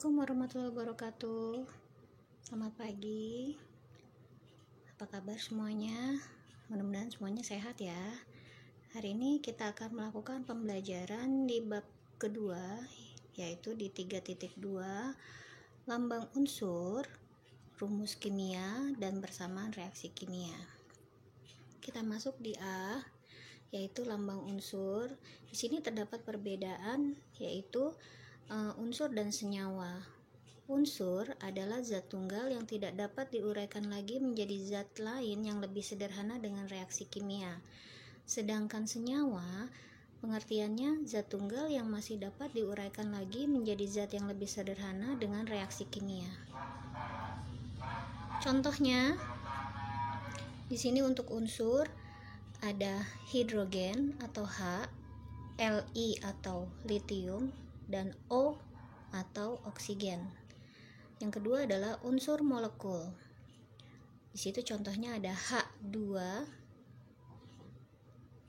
Assalamualaikum warahmatullahi wabarakatuh. Selamat pagi. Apa kabar semuanya? Mudah-mudahan semuanya sehat ya. Hari ini kita akan melakukan pembelajaran di bab kedua, yaitu di 3.2 lambang unsur, rumus kimia, dan persamaan reaksi kimia. Kita masuk di A, yaitu lambang unsur. Di sini terdapat perbedaan, yaitu unsur dan senyawa. Unsur adalah zat tunggal yang tidak dapat diuraikan lagi menjadi zat lain yang lebih sederhana dengan reaksi kimia. Sedangkan senyawa, pengertiannya zat tunggal yang masih dapat diuraikan lagi menjadi zat yang lebih sederhana dengan reaksi kimia. Contohnya, di sini untuk unsur ada hidrogen atau H, Li atau litium, dan O atau oksigen. Yang kedua adalah unsur molekul. Di situ contohnya ada H2,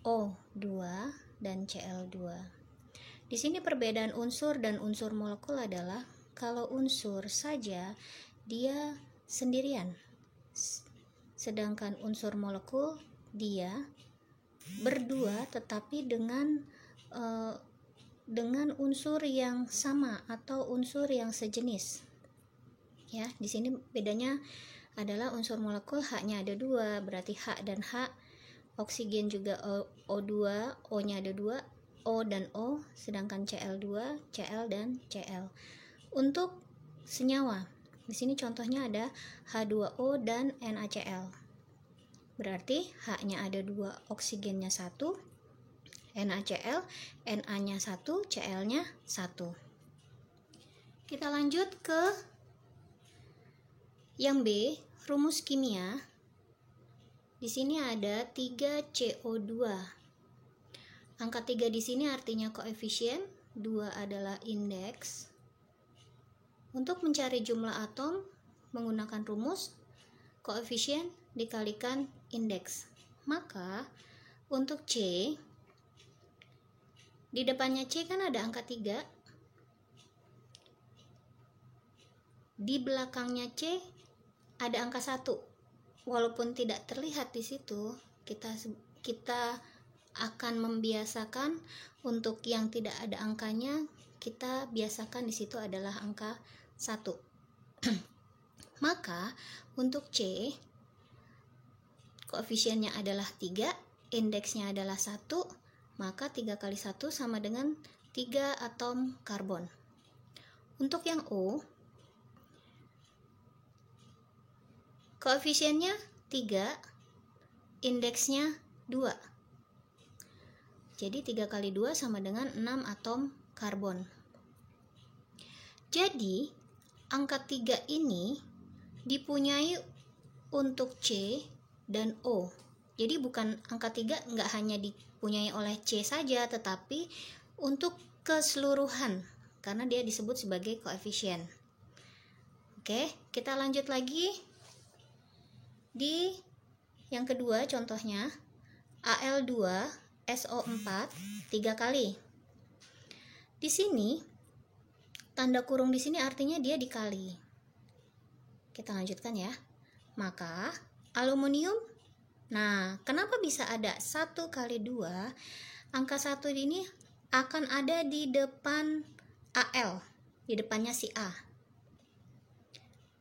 O2, dan Cl2. Di sini perbedaan unsur dan unsur molekul adalah kalau unsur saja dia sendirian, sedangkan unsur molekul dia berdua tetapi dengan unsur yang sama atau unsur yang sejenis. Ya, di sini bedanya adalah unsur molekul H-nya ada 2, berarti H dan H. Oksigen juga O2, O-nya ada 2, O dan O, sedangkan Cl2, Cl dan Cl. Untuk senyawa, di sini contohnya ada H2O dan NaCl. Berarti H-nya ada 2, oksigennya 1, NaCl, Na-nya 1, Cl-nya 1. Kita lanjut ke yang B, rumus kimia. Di sini ada 3CO2. Angka 3 di sini artinya koefisien, 2 adalah indeks. Untuk mencari jumlah atom menggunakan rumus koefisien dikalikan indeks. Maka untuk C, di depannya C kan ada angka 3. Di belakangnya C ada angka 1. Walaupun tidak terlihat di situ, kita akan membiasakan untuk yang tidak ada angkanya, kita biasakan di situ adalah angka 1. Maka untuk C, koefisiennya adalah 3, indeksnya adalah 1, maka 3 kali 1 sama dengan 3 atom karbon. Untuk yang O, koefisiennya 3, indeksnya 2. Jadi 3 kali 2 sama dengan 6 atom karbon. Jadi angka 3 ini dipunyai untuk C dan O. Jadi bukan angka 3 nggak hanya dipunyai oleh C saja, tetapi untuk keseluruhan, karena dia disebut sebagai koefisien. Oke, kita lanjut lagi. Di yang kedua contohnya Al2SO4 3 kali. Di sini tanda kurung di sini artinya dia dikali. Kita lanjutkan ya. Maka aluminium, nah kenapa bisa ada 1 kali 2? Angka 1 ini akan ada di depan Al, di depannya si A.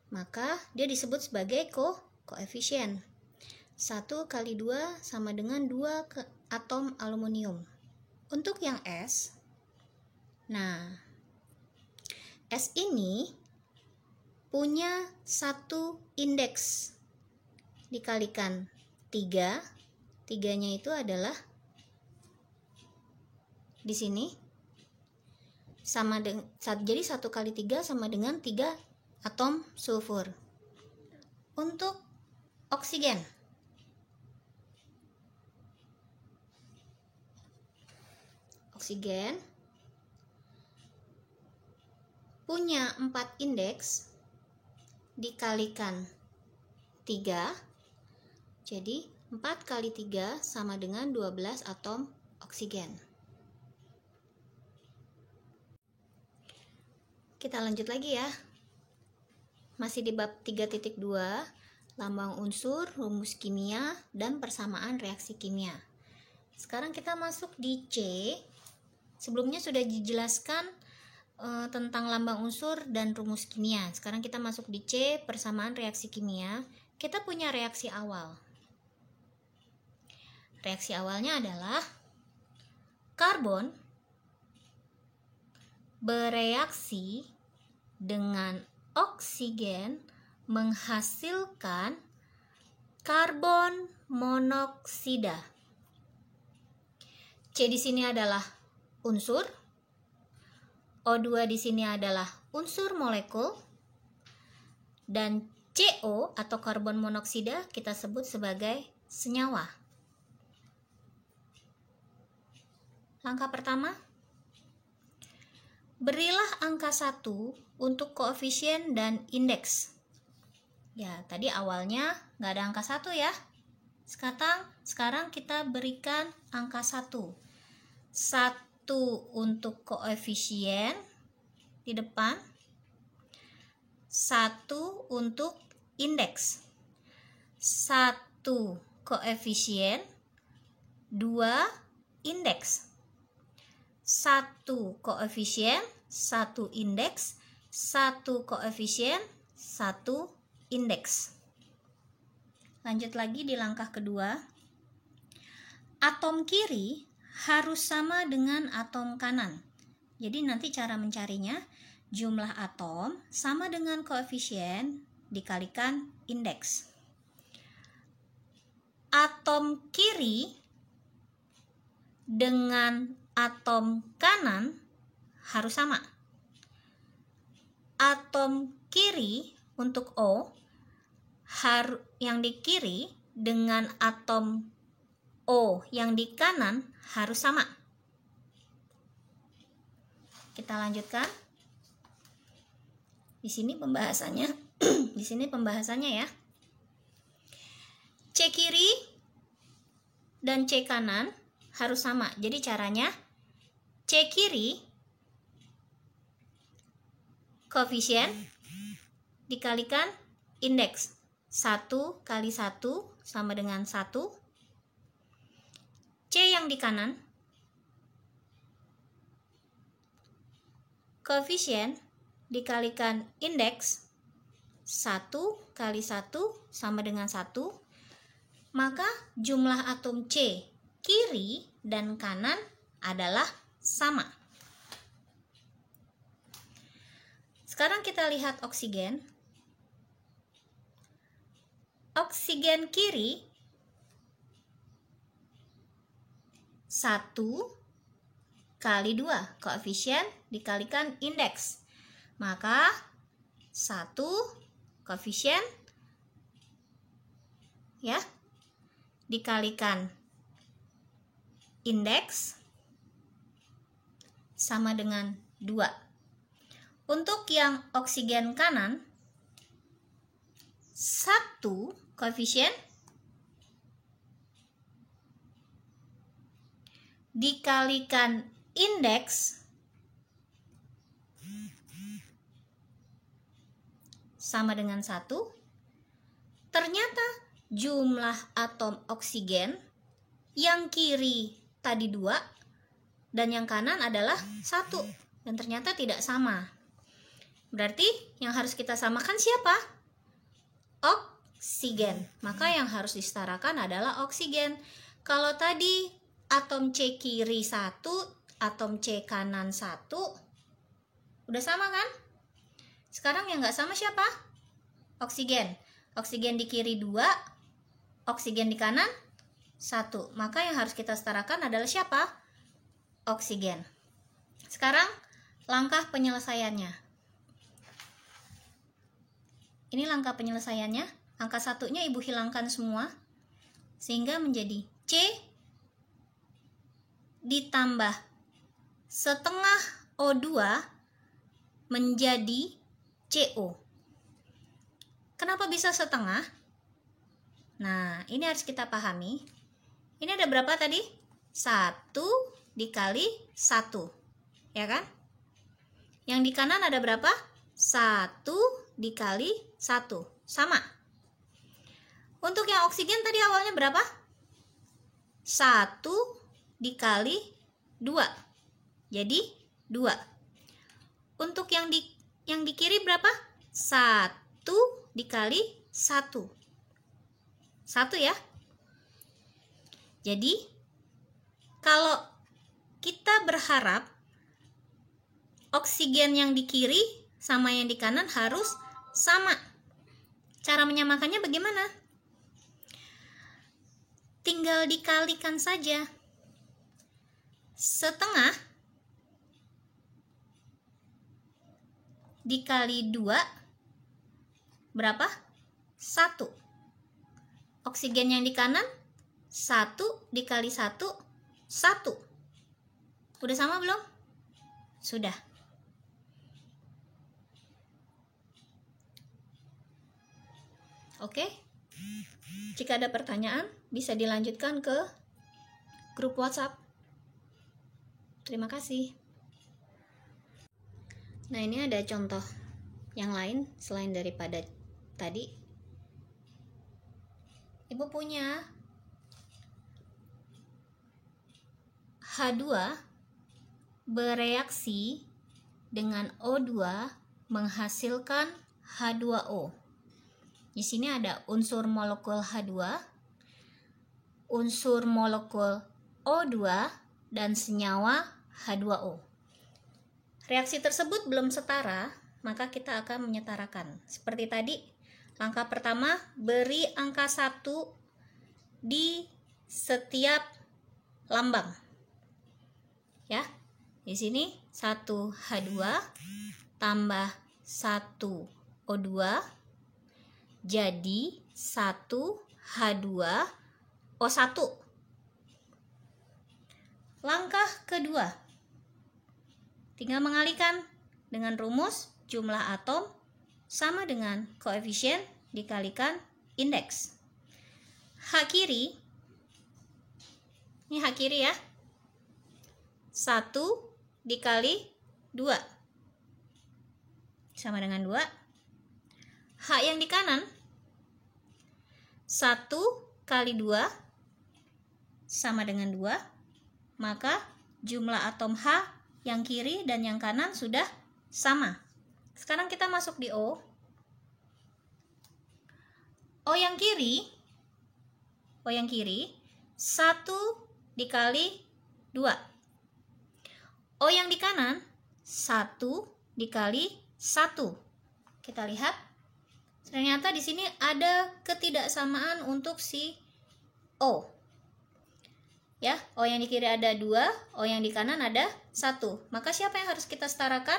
Maka dia disebut sebagai koefisien. 1 kali 2 sama dengan 2 atom aluminium. Untuk yang S, nah S ini punya 1 indeks dikalikan 3. 3-nya itu adalah di sini sama dengan, jadi 1 kali 3 sama dengan 3 atom sulfur. Untuk oksigen, punya 4 indeks dikalikan 3. Jadi 4 kali 3 sama dengan 12 atom oksigen. Kita lanjut lagi ya. Masih di bab 3.2, lambang unsur, rumus kimia, dan persamaan reaksi kimia. Sekarang kita masuk di C. Sebelumnya sudah dijelaskan tentang lambang unsur dan rumus kimia. Sekarang kita masuk di C, persamaan reaksi kimia. Kita punya reaksi awal. Reaksi awalnya adalah karbon bereaksi dengan oksigen menghasilkan karbon monoksida. C di sini adalah unsur, O2 di sini adalah unsur molekul, dan CO atau karbon monoksida kita sebut sebagai senyawa. Langkah pertama, berilah angka 1 untuk koefisien dan indeks. Ya, tadi awalnya nggak ada angka 1 ya. Sekarang kita berikan angka 1. 1 untuk koefisien di depan, 1 untuk indeks. 1 koefisien, 2 indeks. 1 koefisien, 1 indeks, 1 koefisien, 1 indeks. Lanjut lagi di langkah kedua. Atom kiri harus sama dengan atom kanan. Jadi nanti cara mencarinya, jumlah atom sama dengan koefisien dikalikan indeks. Atom kiri dengan atom kanan harus sama. Atom kiri untuk O yang di kiri dengan atom O yang di kanan harus sama. Kita lanjutkan. Di sini pembahasannya. Di sini pembahasannya ya. C kiri dan C kanan harus sama. Jadi caranya C kiri koefisien dikalikan indeks. 1 kali 1 sama dengan 1. C yang di kanan koefisien dikalikan indeks. 1 kali 1 sama dengan 1. Maka jumlah atom C kiri dan kanan adalah sama. Sekarang kita lihat oksigen. Oksigen kiri 1 kali 2 koefisien dikalikan indeks. Maka 1 koefisien ya dikalikan indeks sama dengan 2. Untuk yang oksigen kanan 1 koefisien dikalikan indeks sama dengan 1. Ternyata jumlah atom oksigen yang kiri tadi 2 dan yang kanan adalah 1, dan ternyata tidak sama. Berarti yang harus kita samakan siapa? Oksigen. Maka yang harus disetarakan adalah oksigen. Kalau tadi atom C kiri 1, atom C kanan 1, udah sama kan? Sekarang yang nggak sama siapa? Oksigen. Oksigen di kiri 2, oksigen di kanan 1. Maka yang harus kita setarakan adalah siapa? Oksigen. Sekarang langkah penyelesaiannya. Ini langkah penyelesaiannya. Angka 1-nya ibu hilangkan semua, sehingga menjadi C ditambah setengah O2 menjadi CO. Kenapa bisa setengah? Nah, ini harus kita pahami. Ini ada berapa tadi? 1 dikali 1, ya kan? Yang di kanan ada berapa? 1 dikali 1. Sama. Untuk yang oksigen tadi awalnya berapa? 1 dikali 2. Jadi 2. Untuk yang di kiri berapa? 1 dikali 1. 1 ya. Jadi kalau kita berharap oksigen yang di kiri sama yang di kanan harus sama. Cara menyamakannya bagaimana? Tinggal dikalikan saja. Setengah dikali 2 berapa? 1. Oksigen yang di kanan 1 dikali 1, 1. Udah sama belum? Sudah. Oke. Jika ada pertanyaan, bisa dilanjutkan ke grup WhatsApp. Terima kasih. Nah, ini ada contoh yang lain selain daripada tadi. Ibu punya H2 bereaksi dengan O2 menghasilkan H2O. Di sini ada unsur molekul H2, unsur molekul O2, dan senyawa H2O. Reaksi tersebut belum setara, maka kita akan menyetarakan. Seperti tadi, langkah pertama, beri angka 1 di setiap lambang. Ya, di sini 1 H2 tambah 1 O2 jadi 1 H2O1. Langkah kedua, tinggal mengalihkan dengan rumus jumlah atom sama dengan koefisien dikalikan indeks. H kiri, ini H kiri ya, 1 dikali 2 sama dengan 2. H yang di kanan 1 kali 2 sama dengan 2. Maka jumlah atom H yang kiri dan yang kanan sudah sama. Sekarang kita masuk di O. O yang kiri 1 dikali 2. O yang di kanan 1 dikali 1. Kita lihat, ternyata di sini ada ketidaksamaan untuk si O. Ya, O yang di kiri ada 2, O yang di kanan ada 1. Maka siapa yang harus kita setarakan?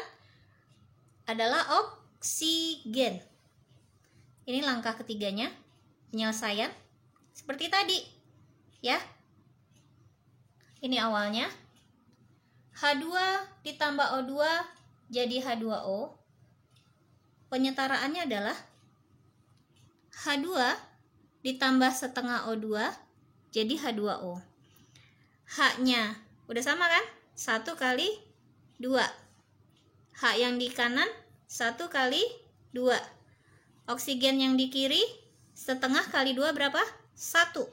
Adalah oksigen. Ini langkah ketiganya, penyelesaian. Seperti tadi, ya. Ini awalnya. H2 ditambah O2 jadi H2O. Penyetaraannya adalah H2 ditambah setengah O2 jadi H2O. H-nya udah sama kan? 1 kali 2. H yang di kanan 1 kali 2. Oksigen yang di kiri setengah kali 2 berapa? 1.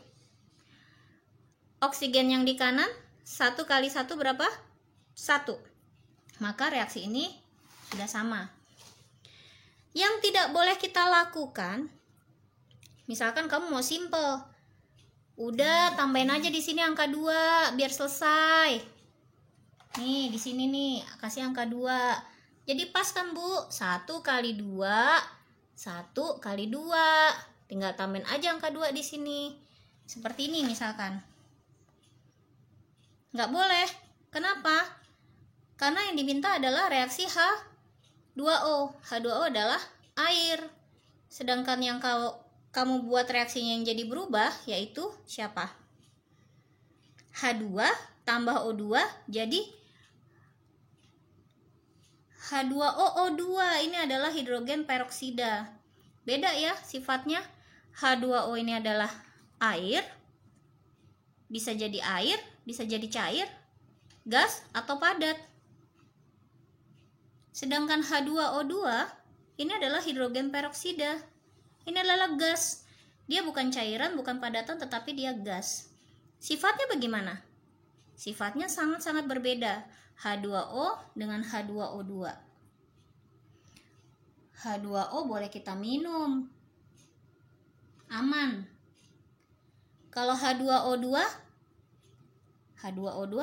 Oksigen yang di kanan 1 kali 1 berapa? 1. Maka reaksi ini sudah sama. Yang tidak boleh kita lakukan, misalkan kamu mau simple, udah tambahin aja di sini angka 2 biar selesai. Nih di sini nih kasih angka 2. Jadi pas kan Bu? 1 kali 2 1 kali 2. Tinggal tambahin aja angka 2 di sini. Seperti ini misalkan. Nggak boleh. Kenapa? Karena yang diminta adalah reaksi H2O. H2O adalah air. Sedangkan yang kamu buat reaksinya yang jadi berubah yaitu siapa? H2 tambah O2 jadi H2O-O2. Ini adalah hidrogen peroksida. Beda ya sifatnya. H2O ini adalah air. Bisa jadi air, bisa jadi cair, gas, atau padat. Sedangkan H2O2 ini adalah hidrogen peroksida. Ini adalah gas. Dia bukan cairan, bukan padatan, tetapi dia gas. Sifatnya bagaimana? Sifatnya sangat-sangat berbeda. H2O dengan H2O2. H2O boleh kita minum. Aman. Kalau H2O2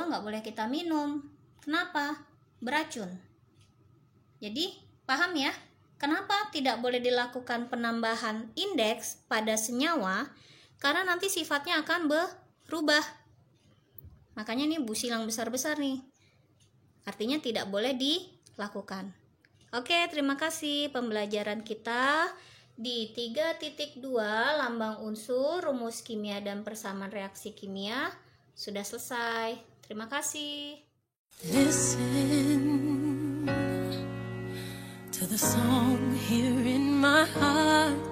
nggak boleh kita minum. Kenapa? Beracun. Jadi, paham ya? Kenapa tidak boleh dilakukan penambahan indeks pada senyawa? Karena nanti sifatnya akan berubah. Makanya ini busilang besar-besar nih. Artinya tidak boleh dilakukan. Oke, terima kasih. Pembelajaran kita di 3.2 lambang unsur, rumus kimia dan persamaan reaksi kimia sudah selesai. Terima kasih. Listen to the song here in my heart.